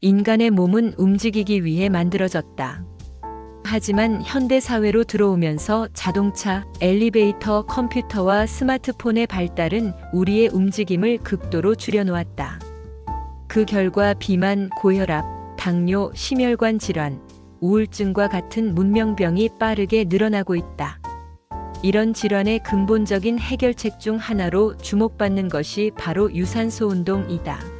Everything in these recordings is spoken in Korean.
인간의 몸은 움직이기 위해 만들어졌다. 하지만 현대 사회로 들어오면서 자동차, 엘리베이터, 컴퓨터와 스마트폰의 발달은 우리의 움직임을 극도로 줄여놓았다. 그 결과 비만, 고혈압, 당뇨, 심혈관 질환, 우울증과 같은 문명병이 빠르게 늘어나고 있다. 이런 질환의 근본적인 해결책 중 하나로 주목받는 것이 바로 유산소 운동이다.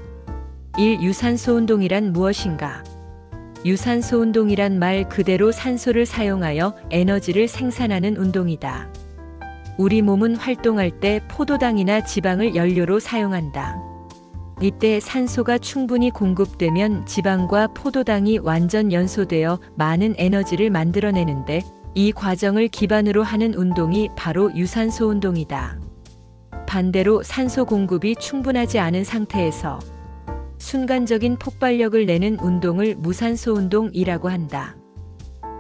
1. 유산소 운동이란 무엇인가? 유산소 운동이란 말 그대로 산소를 사용하여 에너지를 생산하는 운동이다. 우리 몸은 활동할 때 포도당이나 지방을 연료로 사용한다. 이때 산소가 충분히 공급되면 지방과 포도당이 완전 연소되어 많은 에너지를 만들어내는데 이 과정을 기반으로 하는 운동이 바로 유산소 운동이다. 반대로 산소 공급이 충분하지 않은 상태에서 순간적인 폭발력을 내는 운동을 무산소 운동이라고 한다.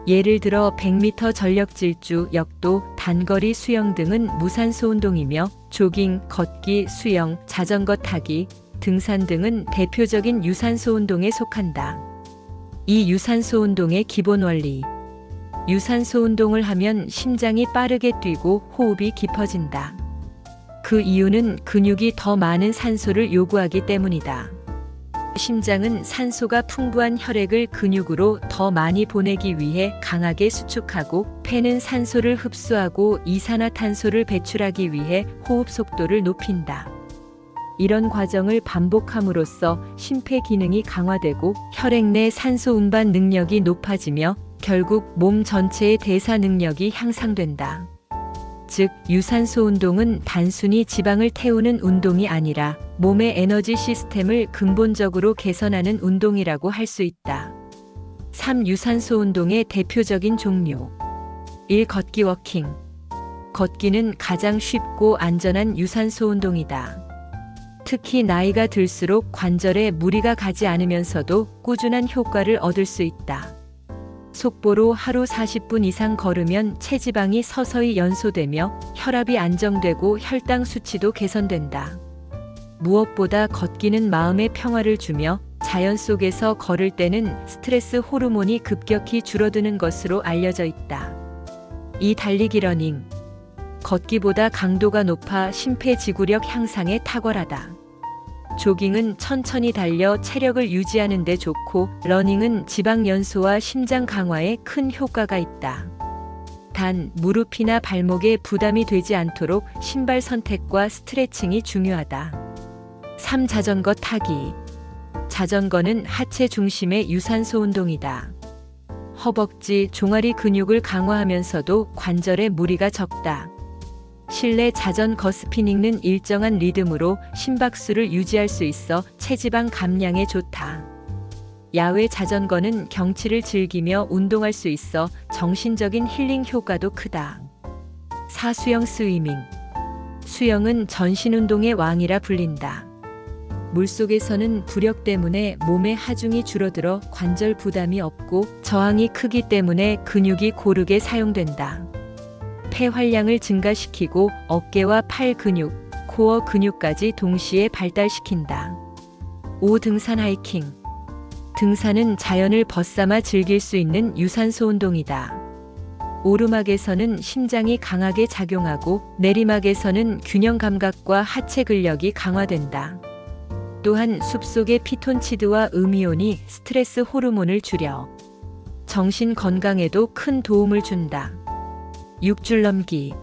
예를 들어 100m 전력 질주, 역도, 단거리 수영 등은 무산소 운동이며 조깅, 걷기, 수영, 자전거 타기, 등산 등은 대표적인 유산소 운동에 속한다. 이 유산소 운동의 기본 원리. 유산소 운동을 하면 심장이 빠르게 뛰고 호흡이 깊어진다. 그 이유는 근육이 더 많은 산소를 요구하기 때문이다. 심장은 산소가 풍부한 혈액을 근육으로 더 많이 보내기 위해 강하게 수축하고 폐는 산소를 흡수하고 이산화탄소를 배출하기 위해 호흡 속도를 높인다. 이런 과정을 반복함으로써 심폐 기능이 강화되고 혈액 내 산소 운반 능력이 높아지며 결국 몸 전체의 대사 능력이 향상된다. 즉, 유산소 운동은 단순히 지방을 태우는 운동이 아니라 몸의 에너지 시스템을 근본적으로 개선하는 운동이라고 할 수 있다. 3. 유산소 운동의 대표적인 종류. 1. 걷기 워킹. 걷기는 가장 쉽고 안전한 유산소 운동이다. 특히 나이가 들수록 관절에 무리가 가지 않으면서도 꾸준한 효과를 얻을 수 있다. 속보로 하루 40분 이상 걸으면 체지방이 서서히 연소되며 혈압이 안정되고 혈당 수치도 개선된다. 무엇보다 걷기는 마음의 평화를 주며 자연 속에서 걸을 때는 스트레스 호르몬이 급격히 줄어드는 것으로 알려져 있다. 이 달리기 러닝. 걷기보다 강도가 높아 심폐지구력 향상에 탁월하다. 조깅은 천천히 달려 체력을 유지하는 데 좋고 러닝은 지방 연소와 심장 강화에 큰 효과가 있다. 단, 무릎이나 발목에 부담이 되지 않도록 신발 선택과 스트레칭이 중요하다. 3. 자전거 타기. 자전거는 하체 중심의 유산소 운동이다. 허벅지, 종아리 근육을 강화하면서도 관절에 무리가 적다. 실내 자전거 스피닝은 일정한 리듬으로 심박수를 유지할 수 있어 체지방 감량에 좋다. 야외 자전거는 경치를 즐기며 운동할 수 있어 정신적인 힐링 효과도 크다. 4. 수영 스위밍. 수영은 전신 운동의 왕이라 불린다. 물속에서는 부력 때문에 몸의 하중이 줄어들어 관절 부담이 없고 저항이 크기 때문에 근육이 고르게 사용된다. 폐 활량을 증가시키고 어깨와 팔 근육, 코어 근육까지 동시에 발달시킨다. 5. 등산 하이킹. 등산은 자연을 벗삼아 즐길 수 있는 유산소 운동이다. 오르막에서는 심장이 강하게 작용하고 내리막에서는 균형 감각과 하체 근력이 강화된다. 또한 숲속의 피톤치드와 음이온이 스트레스 호르몬을 줄여 정신 건강에도 큰 도움을 준다. 6줄 넘기.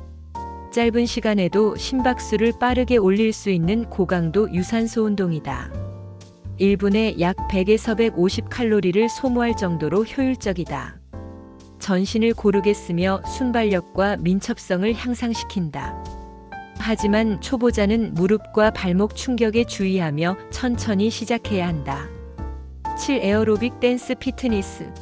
짧은 시간에도 심박수를 빠르게 올릴 수 있는 고강도 유산소 운동이다. 1분에 약 100에서 150칼로리를 소모할 정도로 효율적이다. 전신을 고르게 쓰며 순발력과 민첩성을 향상시킨다. 하지만 초보자는 무릎과 발목 충격에 주의하며 천천히 시작해야 한다. 7. 에어로빅 댄스 피트니스.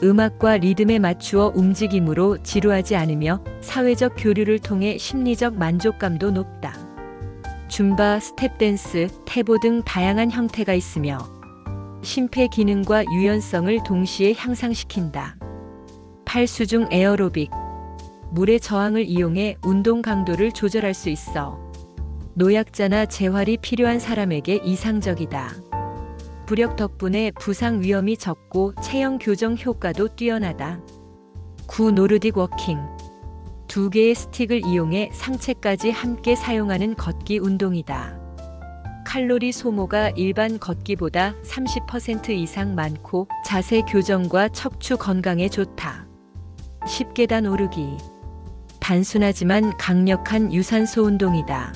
음악과 리듬에 맞추어 움직임으로 지루하지 않으며 사회적 교류를 통해 심리적 만족감도 높다. 줌바, 스텝 댄스, 태보 등 다양한 형태가 있으며 심폐 기능과 유연성을 동시에 향상시킨다. 8. 수중 에어로빅. 물의 저항을 이용해 운동 강도를 조절할 수 있어 노약자나 재활이 필요한 사람에게 이상적이다. 부력 덕분에 부상 위험이 적고 체형 교정 효과도 뛰어나다. 9. 노르딕 워킹. 2개의 스틱을 이용해 상체까지 함께 사용하는 걷기 운동이다. 칼로리 소모가 일반 걷기보다 30% 이상 많고 자세 교정과 척추 건강에 좋다. 10계단 오르기. 단순하지만 강력한 유산소 운동이다.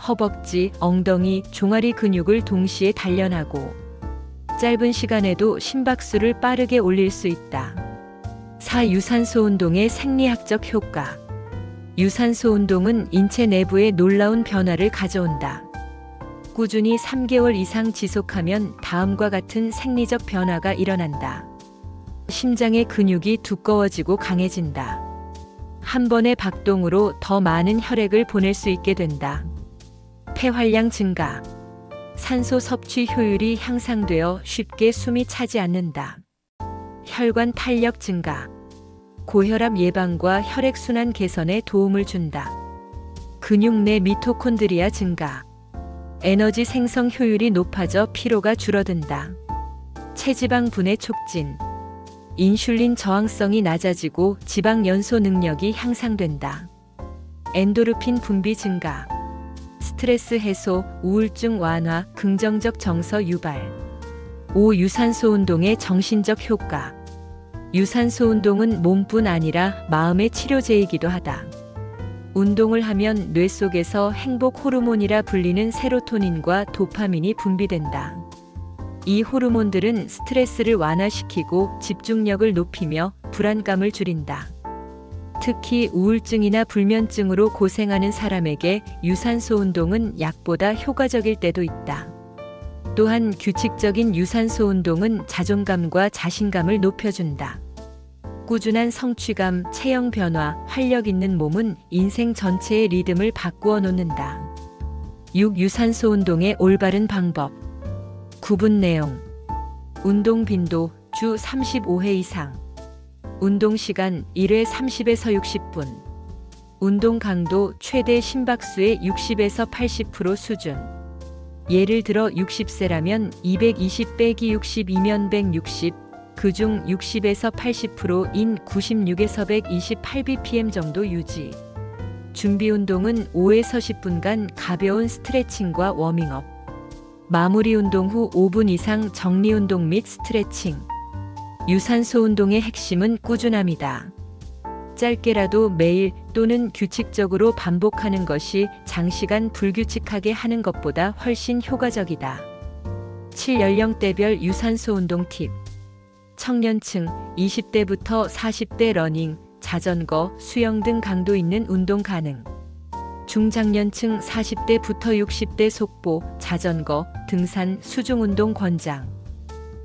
허벅지, 엉덩이, 종아리 근육을 동시에 단련하고 짧은 시간에도 심박수를 빠르게 올릴 수 있다. 4. 유산소 운동의 생리학적 효과. 유산소 운동은 인체 내부에 놀라운 변화를 가져온다. 꾸준히 3개월 이상 지속하면 다음과 같은 생리적 변화가 일어난다. 심장의 근육이 두꺼워지고 강해진다. 한 번의 박동으로 더 많은 혈액을 보낼 수 있게 된다. 폐활량 증가. 산소 섭취 효율이 향상되어 쉽게 숨이 차지 않는다. 혈관 탄력 증가. 고혈압 예방과 혈액순환 개선에 도움을 준다. 근육 내 미토콘드리아 증가. 에너지 생성 효율이 높아져 피로가 줄어든다. 체지방 분해 촉진. 인슐린 저항성이 낮아지고 지방 연소 능력이 향상된다. 엔도르핀 분비 증가. 스트레스 해소, 우울증 완화, 긍정적 정서 유발. 5. 유산소 운동의 정신적 효과. 유산소 운동은 몸뿐 아니라 마음의 치료제이기도 하다. 운동을 하면 뇌 속에서 행복 호르몬이라 불리는 세로토닌과 도파민이 분비된다. 이 호르몬들은 스트레스를 완화시키고 집중력을 높이며 불안감을 줄인다. 특히 우울증이나 불면증으로 고생하는 사람에게 유산소 운동은 약보다 효과적일 때도 있다. 또한 규칙적인 유산소 운동은 자존감과 자신감을 높여준다. 꾸준한 성취감, 체형 변화, 활력 있는 몸은 인생 전체의 리듬을 바꾸어 놓는다. 6. 유산소 운동의 올바른 방법. 구분 내용. 운동 빈도 주 35회 이상. 운동 시간 1회 30에서 60분. 운동 강도 최대 심박수의 60에서 80% 수준. 예를 들어 60세라면 220 빼기 62면 160, 그중 60에서 80%인 96에서 128bpm 정도 유지. 준비 운동은 5에서 10분간 가벼운 스트레칭과 워밍업. 마무리 운동 후 5분 이상 정리 운동 및 스트레칭. 유산소 운동의 핵심은 꾸준함이다. 짧게라도 매일 또는 규칙적으로 반복하는 것이 장시간 불규칙하게 하는 것보다 훨씬 효과적이다. 7. 연령대별 유산소 운동 팁. 청년층 20대부터 40대 러닝, 자전거, 수영 등 강도 있는 운동 가능. 중장년층 40대부터 60대 속보, 자전거, 등산, 수중 운동 권장.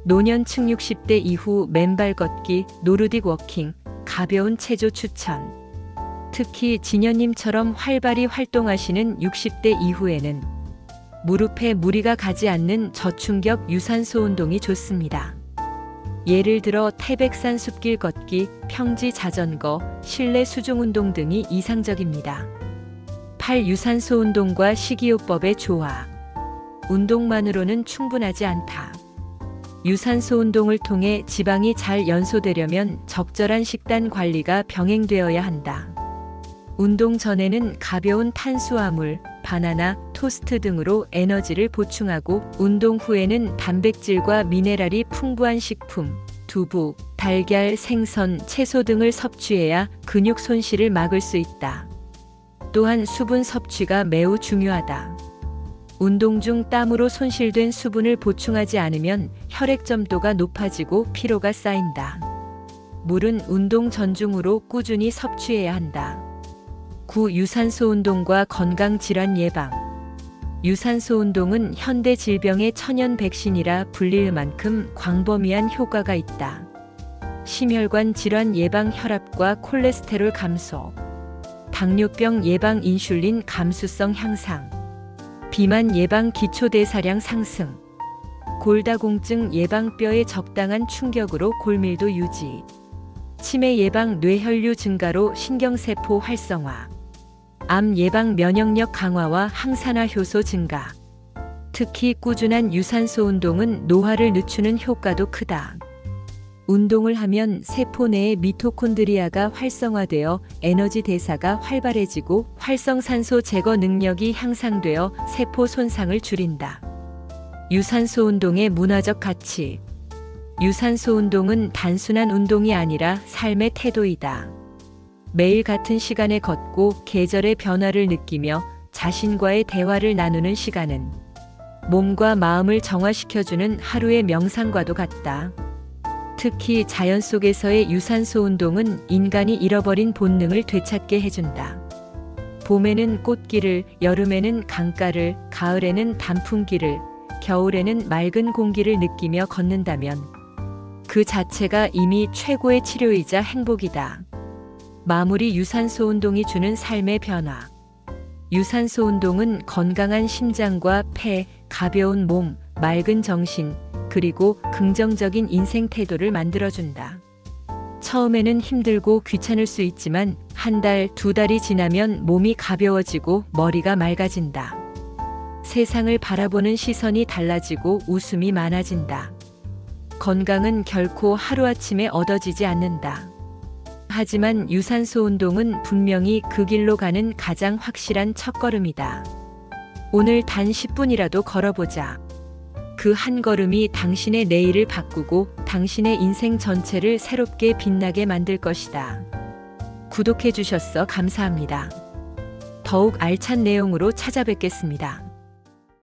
노년층 60대 이후 맨발 걷기, 노르딕 워킹, 가벼운 체조 추천. 특히 진현님처럼 활발히 활동하시는 60대 이후에는 무릎에 무리가 가지 않는 저충격 유산소 운동이 좋습니다. 예를 들어 태백산 숲길 걷기, 평지 자전거, 실내 수중 운동 등이 이상적입니다. 8. 유산소 운동과 식이요법의 조화. 운동만으로는 충분하지 않다. 유산소 운동을 통해 지방이 잘 연소되려면 적절한 식단 관리가 병행되어야 한다. 운동 전에는 가벼운 탄수화물, 바나나, 토스트 등으로 에너지를 보충하고 운동 후에는 단백질과 미네랄이 풍부한 식품, 두부, 달걀, 생선, 채소 등을 섭취해야 근육 손실을 막을 수 있다. 또한 수분 섭취가 매우 중요하다. 운동 중 땀으로 손실된 수분을 보충하지 않으면 혈액 점도가 높아지고 피로가 쌓인다. 물은 운동 전중으로 꾸준히 섭취해야 한다. 9. 유산소 운동과 건강질환 예방. 유산소 운동은 현대 질병의 천연 백신이라 불릴 만큼 광범위한 효과가 있다. 심혈관 질환 예방, 혈압과 콜레스테롤 감소, 당뇨병 예방, 인슐린 감수성 향상, 비만 예방, 기초대사량 상승, 골다공증 예방, 뼈의 적당한 충격으로 골밀도 유지, 치매 예방, 뇌혈류 증가로 신경세포 활성화, 암 예방, 면역력 강화와 항산화 효소 증가. 특히 꾸준한 유산소 운동은 노화를 늦추는 효과도 크다. 운동을 하면 세포 내의 미토콘드리아가 활성화되어 에너지 대사가 활발해지고 활성산소 제거 능력이 향상되어 세포 손상을 줄인다. 유산소 운동의 문화적 가치. 유산소 운동은 단순한 운동이 아니라 삶의 태도이다. 매일 같은 시간에 걷고 계절의 변화를 느끼며 자신과의 대화를 나누는 시간은 몸과 마음을 정화시켜주는 하루의 명상과도 같다. 특히 자연 속에서의 유산소 운동은 인간이 잃어버린 본능을 되찾게 해준다. 봄에는 꽃길을, 여름에는 강가를, 가을에는 단풍길을, 겨울에는 맑은 공기를 느끼며 걷는다면 그 자체가 이미 최고의 치료이자 행복이다. 마무리. 유산소 운동이 주는 삶의 변화. 유산소 운동은 건강한 심장과 폐, 가벼운 몸, 맑은 정신, 그리고 긍정적인 인생 태도를 만들어준다. 처음에는 힘들고 귀찮을 수 있지만 한 달, 두 달이 지나면 몸이 가벼워지고 머리가 맑아진다. 세상을 바라보는 시선이 달라지고 웃음이 많아진다. 건강은 결코 하루아침에 얻어지지 않는다. 하지만 유산소 운동은 분명히 그 길로 가는 가장 확실한 첫걸음이다. 오늘 단 10분이라도 걸어보자. 그 한 걸음이 당신의 내일을 바꾸고 당신의 인생 전체를 새롭게 빛나게 만들 것이다. 구독해 주셔서 감사합니다. 더욱 알찬 내용으로 찾아뵙겠습니다.